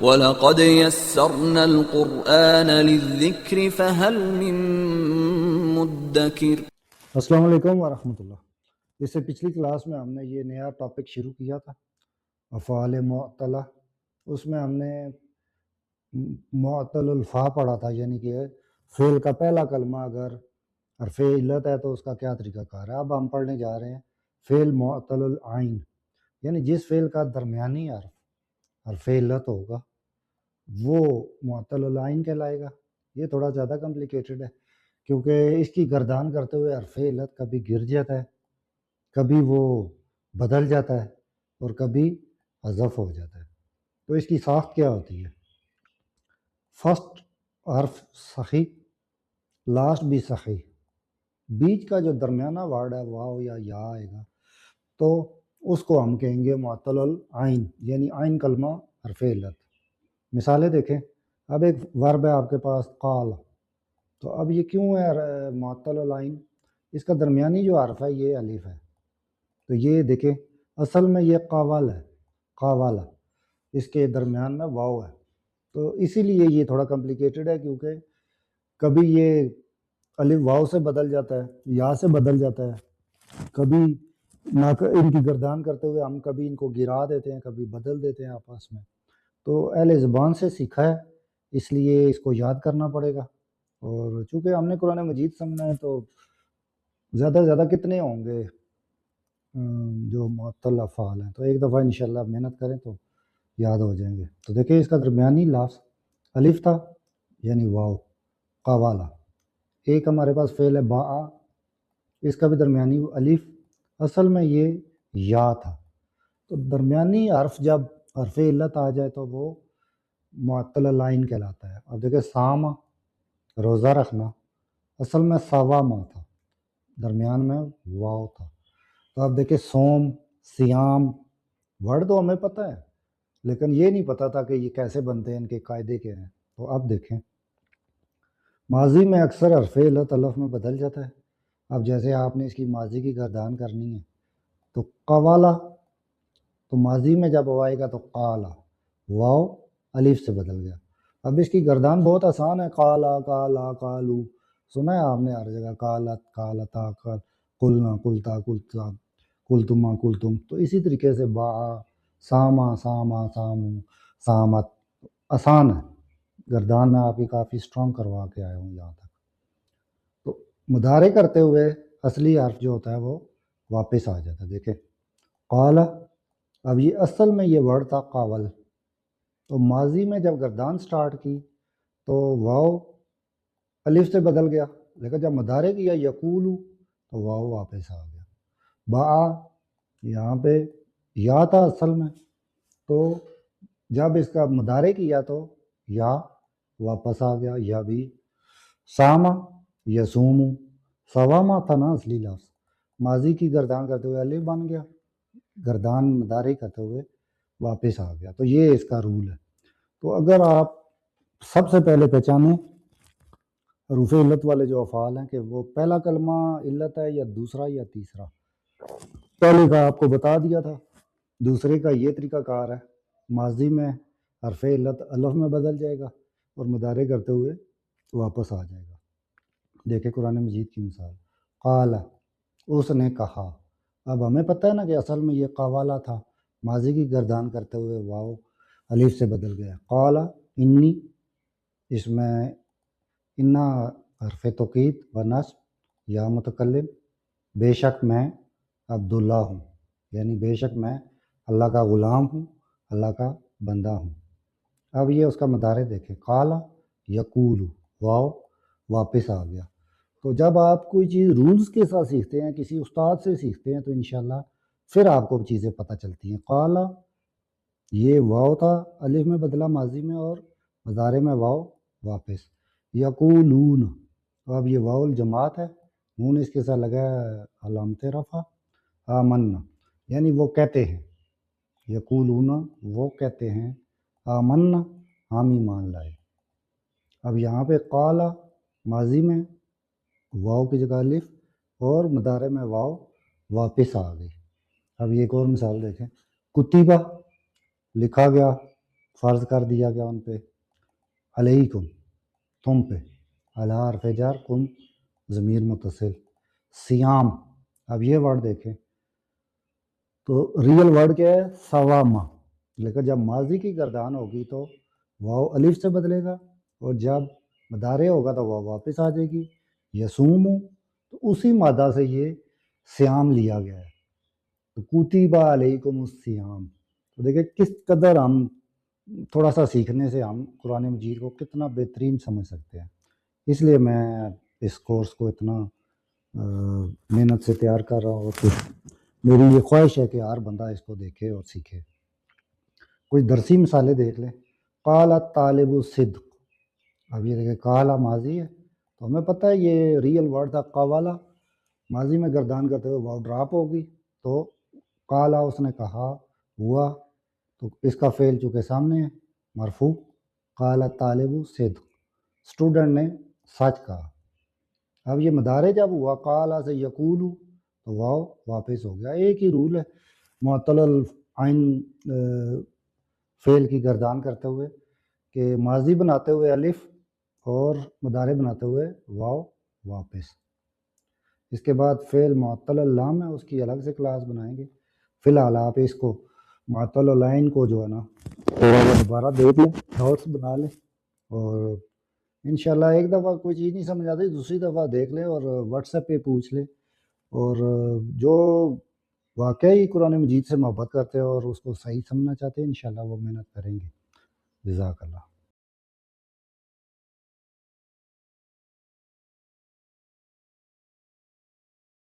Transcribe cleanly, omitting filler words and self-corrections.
وَلَقَدْ يَسَّرْنَا الْقُرْآنَ لِلذِّكْرِ فَهَلْ مِن مُدَّكِرٍ۔ السلام علیکم ورحمۃ اللہ۔ اس سے پچھلی کلاس میں ہم نے یہ نیا ٹاپک شروع کیا تھا، افعال معطلہ۔ اس میں ہم نے معطل الفا پڑھا تھا، یعنی کہ فعل کا پہلا کلمہ اگر حرف علت ہے تو اس کا کیا طریقہ کار ہے۔ اب ہم پڑھنے جا رہے ہیں فعل معطل العین، یعنی جس فعل کا درمیانی حرف علت ہوگا وہ معطل العین کہلائے گا۔ یہ تھوڑا زیادہ کمپلیکیٹڈ ہے کیونکہ اس کی گردان کرتے ہوئے حرف علت کبھی گر جاتا ہے، کبھی وہ بدل جاتا ہے اور کبھی حذف ہو جاتا ہے۔ تو اس کی ساخت کیا ہوتی ہے؟ فرسٹ حرف صحیح، لاسٹ بھی صحیح، بیچ کا جو درمیانہ ورڈ ہے واو یا آئے گا تو اس کو ہم کہیں گے معطل العین، یعنی عین کلمہ حرف علت۔ مثالیں دیکھیں، اب ایک ورب ہے آپ کے پاس قال، تو اب یہ کیوں ہے معطل العین؟ اس کا درمیانی جو حرف ہے یہ الف ہے، تو یہ دیکھیں اصل میں یہ قاول ہے، قاوالا، اس کے درمیان میں واو ہے، تو اسی لیے یہ تھوڑا کمپلیکیٹڈ ہے کیونکہ کبھی یہ الف واو سے بدل جاتا ہے، یا سے بدل جاتا ہے، کبھی ان کی گردان کرتے ہوئے ہم کبھی ان کو گرا دیتے ہیں، کبھی بدل دیتے ہیں آپس میں۔ تو اہل زبان سے سیکھا ہے، اس لیے اس کو یاد کرنا پڑے گا، اور چونکہ ہم نے قرآن مجید سمجھنا ہے تو زیادہ سے زیادہ کتنے ہوں گے جو معطل افعال ہیں، تو ایک دفعہ انشاءاللہ محنت کریں تو یاد ہو جائیں گے۔ تو دیکھیں اس کا درمیانی لفظ الف تھا، یعنی واو، قوالا۔ ایک ہمارے پاس فعل ہے باء، اس کا بھی درمیانی الف، اصل میں یہ یا تھا۔ تو درمیانی حرف جب حرف علت آ جائے تو وہ معطل العین کہلاتا ہے۔ اب دیکھیں سام، روزہ رکھنا، اصل میں سواما تھا، درمیان میں واو تھا۔ تو اب دیکھیں سوم، سیام، ورڈ تو ہمیں پتہ ہے لیکن یہ نہیں پتہ تھا کہ یہ کیسے بنتے ہیں، ان کے قاعدے کیا ہیں۔ تو اب دیکھیں ماضی میں اکثر حرف علت الف میں بدل جاتا ہے۔ اب جیسے آپ نے اس کی ماضی کی گردان کرنی ہے تو قوالا، تو ماضی میں جب وہ آئے گا تو قالا، واو الف سے بدل گیا۔ اب اس کی گردان بہت آسان ہے، قالا، قالا، قالو، سنا ہے آپ نے ہر جگہ، قالت، قالتا، قلنا، قلتا، قلتا، قلتما، قلتم۔ تو اسی طریقے سے با، ساما، ساما، سامو، سامت، آسان ہے۔ گردان میں آپ کی کافی اسٹرانگ کروا کے آئے ہوں یہاں تک۔ تو مضارع کرتے ہوئے اصلی حرف جو ہوتا ہے وہ واپس آ جاتا ہے۔ دیکھیں قال، اب یہ اصل میں یہ ورڈ تھا قاول، تو ماضی میں جب گردان سٹارٹ کی تو واو الف سے بدل گیا، لیکن جب مضارع کیا یقولو تو واو واپس آ گیا۔ با، یہاں پہ یا تھا اصل میں، تو جب اس کا مضارع کیا تو یا واپس آ گیا، یا بھی۔ ساما، یسومو، سواما تھا نا اصلی لفظ، ماضی کی گردان کرتے ہوئے الف بن گیا، گردان مضارع کرتے ہوئے واپس آ گیا۔ تو یہ اس کا رول ہے۔ تو اگر آپ سب سے پہلے پہچانیں حروف علت والے جو افعال ہیں کہ وہ پہلا کلمہ علت ہے یا دوسرا یا تیسرا، پہلے کا آپ کو بتا دیا تھا، دوسرے کا یہ طریقہ کار ہے، ماضی میں حرف علت الف میں بدل جائے گا اور مضارع کرتے ہوئے واپس آ جائے گا۔ دیکھیں قرآن مجید کی مثال، قال، اس نے کہا۔ اب ہمیں پتہ ہے نا کہ اصل میں یہ قوالا تھا، ماضی کی گردان کرتے ہوئے واو الف سے بدل گیا۔ قال انی، اس میں انا حرف توکید و نصب، یا متکلم، بے شک میں عبداللہ ہوں، یعنی بے شک میں اللہ کا غلام ہوں، اللہ کا بندہ ہوں۔ اب یہ اس کا مضارع دیکھیں، قال یقول، واو واپس آ گیا۔ تو جب آپ کوئی چیز رولز کے ساتھ سیکھتے ہیں، کسی استاد سے سیکھتے ہیں، تو انشاءاللہ پھر آپ کو چیزیں پتہ چلتی ہیں۔ قال، یہ واو تھا الف میں بدلا ماضی میں، اور مضارع میں واو واپس۔ یقولون، اب یہ واو الجماعت ہے، نون اس کے ساتھ لگا ہے علامت رفع۔ آمنا، یعنی وہ کہتے ہیں، یقولون وہ کہتے ہیں، آمنا ہم ایمان لائے۔ اب یہاں پہ قال ماضی میں واو کی جگہ الف، اور مضارع میں واو واپس آ گئی۔ اب یہ ایک اور مثال دیکھیں، کتیبہ لکھا گیا، فرض کر دیا گیا ان پہ، علیکم تم پہ، علی حرف جر، کم ضمیر متصل، سیام. اب یہ ورڈ دیکھیں تو ریئل ورڈ کیا ہے؟ سواما، لیکن جب ماضی کی گردان ہوگی تو واو الف سے بدلے گا، اور جب مدارے ہوگا تو واو واپس آ جائے گی. یسومو، تو اسی مادہ سے یہ سیام لیا گیا ہے. تو کتب علیکم السیام. تو دیکھیں کس قدر ہم تھوڑا سا سیکھنے سے ہم قرآن مجید کو کتنا بہترین سمجھ سکتے ہیں. اس لیے میں اس کورس کو اتنا محنت سے تیار کر رہا ہوں، اور میری یہ خواہش ہے کہ ہر بندہ اس کو دیکھے اور سیکھے. کچھ درسی مثالیں دیکھ لیں. قال طالب صدق. اب یہ دیکھیں قالا ماضی ہے، تو ہمیں پتہ ہے یہ ریئل ورڈ تھا قوالا، ماضی میں گردان کرتے ہوئے واو ڈراپ ہوگی، تو قالا اس نے کہا، ہوا، تو اس کا فعل چونکہ سامنے ہے مرفوع. قال طالب صدق، اسٹوڈنٹ نے سچ کہا. اب یہ مدارے جب ہوا قالا سے یقولو، تو واو واپس ہو گیا. ایک ہی رول ہے معطل العین فعل کی گردان کرتے ہوئے، کہ ماضی بناتے ہوئے الف اور مدارے بناتے ہوئے واو واپس. اس کے بعد فعل معطل اللام ہے، اس کی الگ سے کلاس بنائیں گے. فی الحال آپ اس کو معطل العین کو جو ہے نا دوبارہ دیکھ لیں، نوٹس بنا لیں، اور انشاءاللہ ایک دفعہ کوئی چیز نہیں سمجھ آتی دوسری دفعہ دیکھ لیں اور واٹس ایپ پہ پوچھ لیں. اور جو واقعی قرآن مجید سے محبت کرتے ہیں اور اس کو صحیح سمجھنا چاہتے ہیں انشاءاللہ وہ محنت کریں گے. جزاک اللہ.